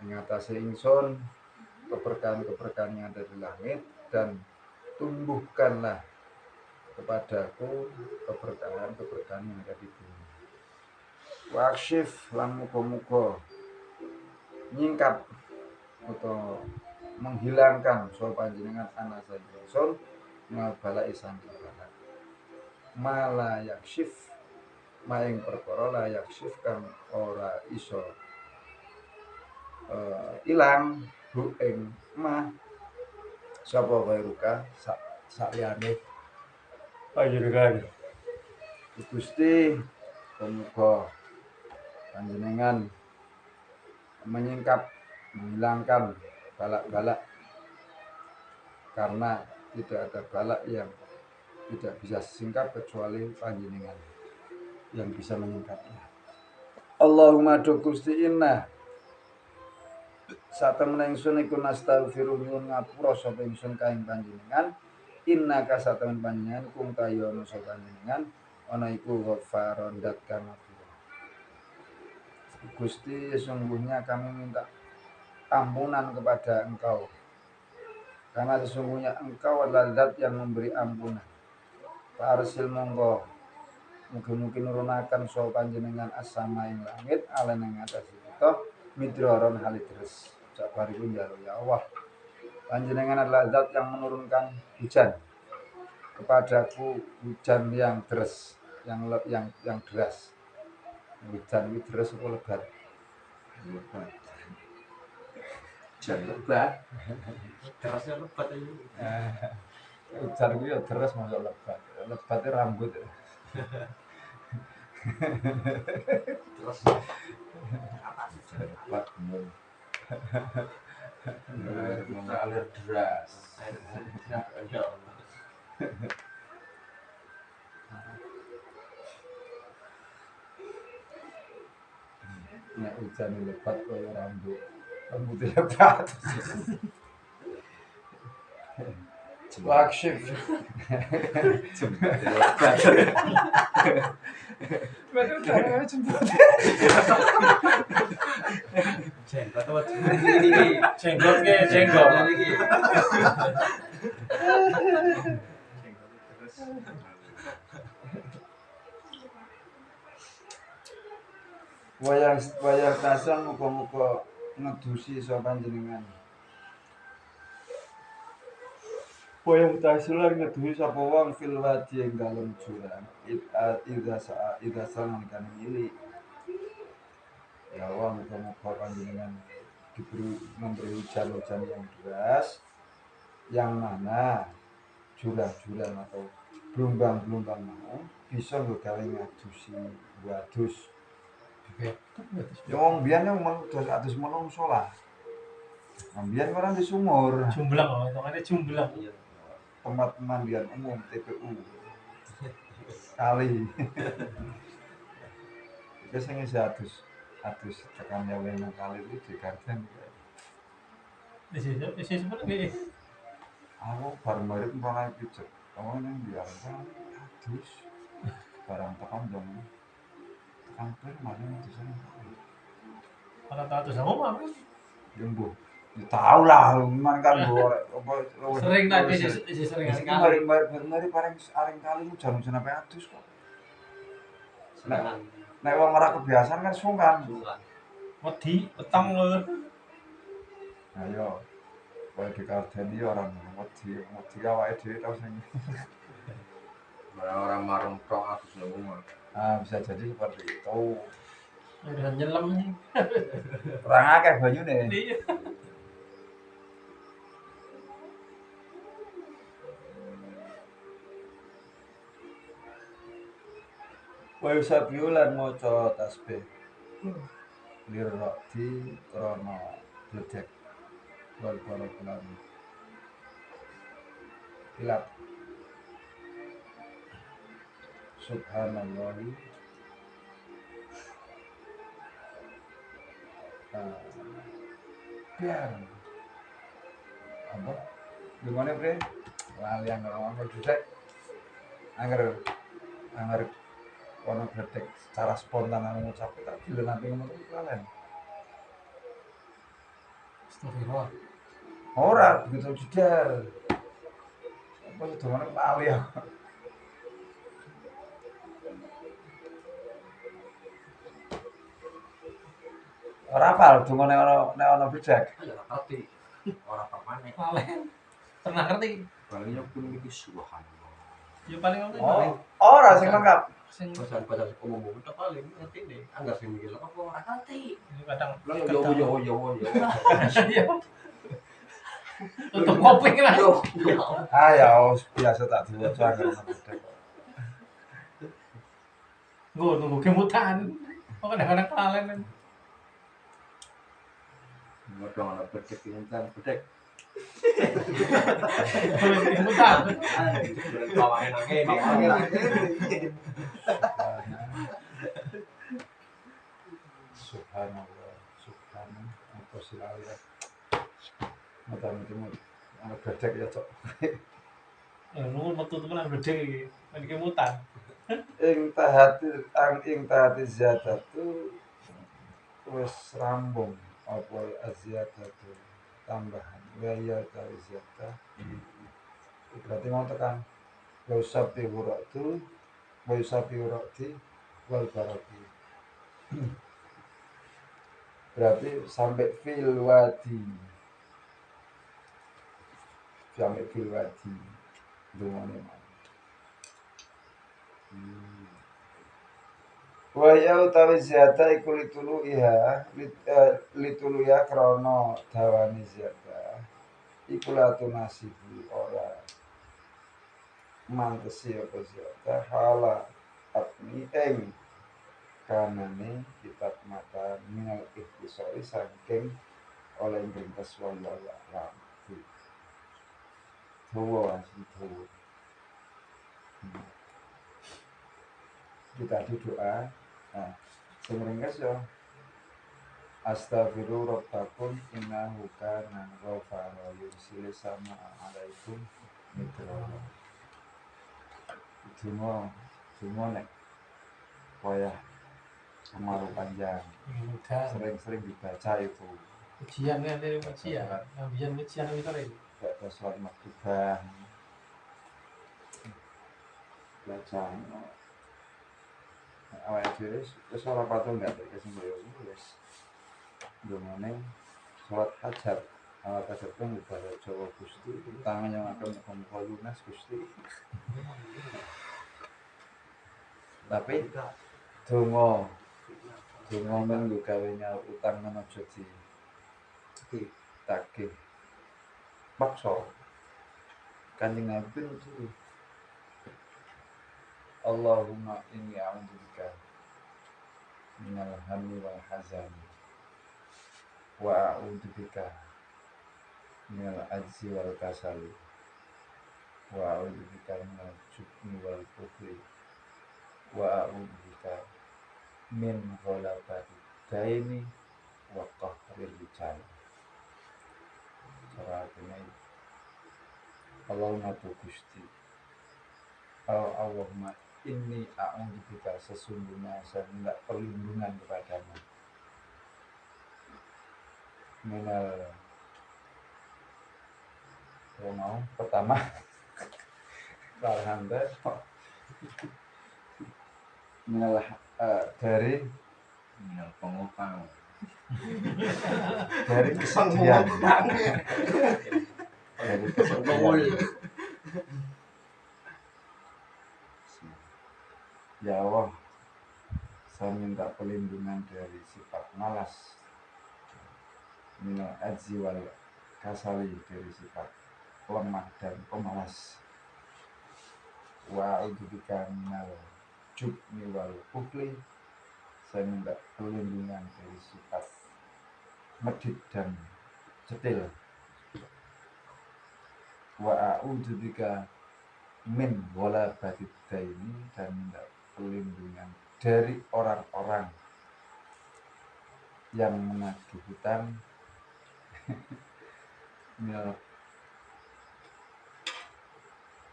ing atase ingsun keberkahan-keberkahan yang ada di langit dan tumbuhkanlah kepadaku keberkahan-keberkahan yang ada di bumi. Wakshif lan muga-muga nyingkap atau menghilangkan sapa panjenengan anasa ingsun ngabala isan bala. Mala yakshif maing perkara la yakshif kang ora iso ilang hu ing ma sapa wae ruka saliyane panjenengan. Gusti muga panjenengan menyingkap menghilangkan balak-balak karena tidak ada balak yang tidak bisa singkap kecuali panjenengan yang bisa menyingkapnya. Allahumma do Gusti inna satemene ingsun iku nastaghfiru nyuwun ngapura sapa ingsun kaing panjenengan inna ka satemene panjenengan kung tayono sapa panjenengan ana iku ghafaron dat kang ngapura. Gusti sesungguhnya kami minta ampunan kepada Engkau karena sesungguhnya Engkau adalah zat yang memberi ampunan. Parsil monggo mugi-mugi nurunaken saha panjenengan as-sama ing langit ala ing atas kita midroron halitres sabariku njaluk ya Allah panjenengan adalah zat yang menurunkan hujan kepadaku hujan yang deras yang deras hujan itu deras apa lebat Hujan lebat. Derasnya lebat aja. hujan itu ya deras masuk lebat lebatnya rambut Terus lebat bener Mengalir deras. ya Allah. nek hujan lebat kaya rambutnya lebat Wakshif betul cara jemput Jenggot apa ini? Jenggot ke jenggot. Ini. wayang tasang muga-muga ngedusi sapa panjenengan. Wayang tasulan ngedusi sapa wong fil wadi ing dalem jurang. Idza sanan kan ini. Ya wong muga-muga panjenengan memberi hujan-hujan yang deras yang mana jurang-jurang atau gelombang-gelombang mau bisa nggawe ngadusi wadus. Ya wong biyen yang atus menungso lah. Biyen ora di sumur, Jumblang loh, hitungannya jumblang. tempat pemandian umum TPU. Kali. Itu sing isi atus tekan nyawe nang kali itu di garden. Di sini sebenarnya Aku bareng murid mulai pijet. Kamu yang biasa atus barang tekan jam tekan pun malah di sana. kalau tahu tuh sama apa? Jembuh. Ya tahu lah, cuman kan apa Sering tak sering mari sekali. mari paling areng kali jam sampai atus kok. Senangan Nek wong ora kebiasaan kan sungkan. sungkan. Wedi, petang lho. Ayo, kowe dikardeni orang wedi awake dhewe tau sing. Orang-orang marung tok aku semua. Bisa jadi seperti itu. Udah nyelam nih. Kurang akeh banyune. Iya. Wa yusabihu lan maca tasbih. Lirraqti krana bledek wal barakulan. Ilat. Subhanallah. Biar apa? Gimana bre? Lali yang ngomong bledek. Angger ono bledek secara spontan aku ngucap tak gila nanti ngomong itu kalian. Astagfirullah. Ora begitu jedar. Apa itu mana lali ya? Ora apal dungane ono bledek. Ayo ngerti. Orang permanen. Paling pernah ngerti. Palingnya pun iki subhanallah. Ya paling ngerti. Oh, ora sing lengkap. Sing Bacaan umum itu paling ngerti deh. Anggap sih mikir apa orang ngerti. kadang Lah yo. untuk kopi kan. Yo. Ya biasa tak diwaca angger ono bledek. Gue nunggu kemutan. Oh kadang-kadang kalian kan. Modong ana bedek intan bedek. Kemutan. Bawain lagi. Subhanallah, apa sih lali. Mata-mata ana bledek ya cok. Nunggu metu temenan gede iki. Lagi kemutan. Ing tahati ziyadatu wis rambung apa aziyadatu tambahan wa ya tawi ziyadah berarti mau tekan wa usabi urati wal barati berarti sampai fil wadi dumane wa ya utawi ziyada iku litulu ya krana dawane ziyada iku latunasibu ora mantesi apa ziyada hala apni ing kanane kitab mata minal ikhtisari saking oleh ngrintes wallahu a'lam dawa asli kita doa. Nah, sing ringkas ya astaghfiru rabbakum innahu kana ghafara yursilu sama alaikum midrara. Cuma nek wayah kemarau panjang sering-sering dibaca itu Ujian kan dari ujian. Ujian itu tadi. baca surat maktubah baca awal dhewe wis ora patung enggak dikasih boyo wis domane salat hajat awal hajat kan bahasa Jawa Gusti tangannya akan muka lunas Gusti tapi donga men nggo gawe nyaur utang nang aja di takih paksa Kanjeng Nabi itu Allahumma inni a'udzubika minal hammi wal hazani wa a'udzubika minal ajzi wal kasali wa a'udzubika minal jubni wal bukhli wa a'udzubika min ghalabati daini wa qahril rijal. Salatnya Allahumma tu Gusti Allahumma inni a'udzubika sesungguhnya saya minta perlindungan kepadamu minal Ya mau pertama Alhamdulillah inilah dari Minal pengupang. kesedihan dari kesedihan ya Allah, saya minta perlindungan dari sifat malas, minal ajzi wal kasali, dari sifat lemah dan pemalas, wa a'udzubika minal jubni wal bukli, saya minta perlindungan dari sifat medit dan cetil, wa a'udzubika min walabatid daini, dan minta perlindungan dari orang-orang yang menagih hutang,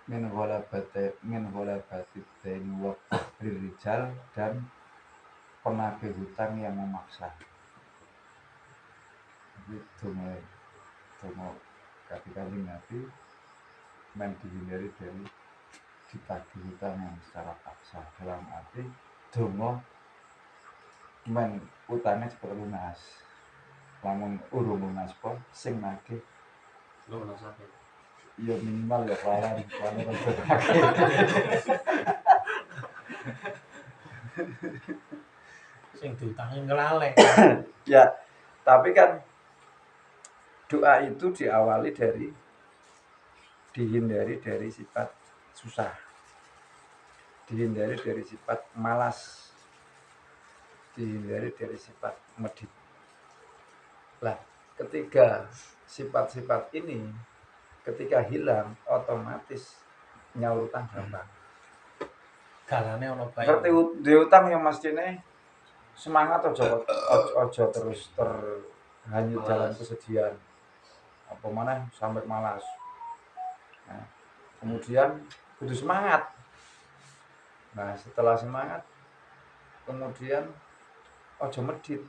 min walabatid daini wa rijal, dan penagih hutang yang memaksa. Itu mau ketika Nabi men dihindari dari ditagih hutang yang secara paksa, dalam arti dongo men utangnya cepat lunas, lamun urung lunas pun sing nagih lunas apa? ya minimal ya kawan Sing diutangi ngelalek. ya, tapi kan doa itu diawali dari dihindari dari sifat susah, dihindari dari sifat malas, dihindari dari sifat medit. Lah, ketika sifat-sifat ini ketika hilang, otomatis nyaur utang gampang. Galane ono bae. Ngerti di utang yang mestinya semangat ojo terus terhanyut jalan kesedihan. Apa mana sampai malas. Nah, kemudian kudu semangat. Nah, setelah semangat kemudian ojo medit.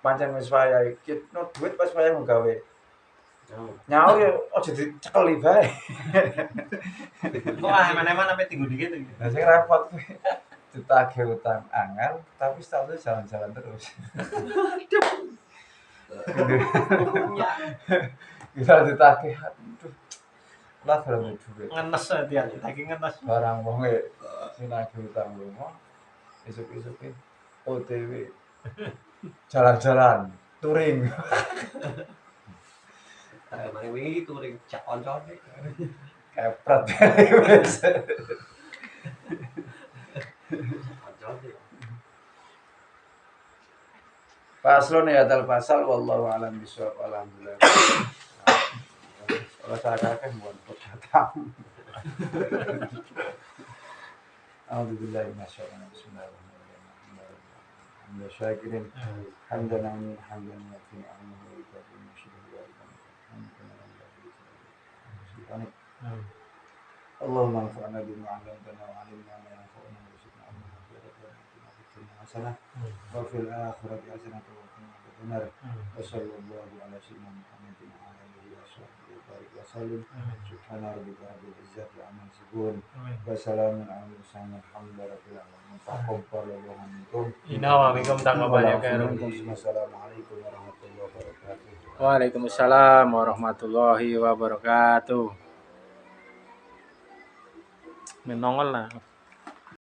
Pancen wis wayahe kitno duit pas wayahe gawe. Nyaur ya ojo dicekeli bae. Kok aman-aman sampe tinggu dikit iki. Nah, sing repot kuwi ditagih utang angel tapi statusnya jalan-jalan terus. Bisa ditagih, aduh, lah dalam duit. Ngenes hati-hati lagi ngenes. Barang wonge sing nagih utang lunga, esuk-esuke OTW jalan-jalan touring. Kemarin wingi touring cak koncone. Kepret wis. Koncone. Paslon ya dal pasal wallahu alam bisawab. Alhamdulillah. Kalau saya kakek buat datang. Alhamdulillah masyaallah. Bismillahirrahmanirrahim. Alhamdulillah syakirin. Hamdan hamdan yakin amin wa ibadah masyaallah. Allahumma anfa'na bima 'allamtana wa 'allimna ma yanfa'una warzuqna 'ilman nafi'an wa qina hasanah wa fil akhirati hasanah wa qina adzabannar. Wa sallallahu ala sayyidina Muhammadin wa ala alihi wa sahbihi wa sallam. Subhana rabbika rabbil izzati amma yasifun wa salamun alal mursalin walhamdulillahi rabbil alamin. Taqabbalallahu minkum. Inna wa minkum taqabbal ya karim. Assalamualaikum warahmatullahi wabarakatuh. Waalaikumsalam warahmatullahi wabarakatuh. Menongol lah.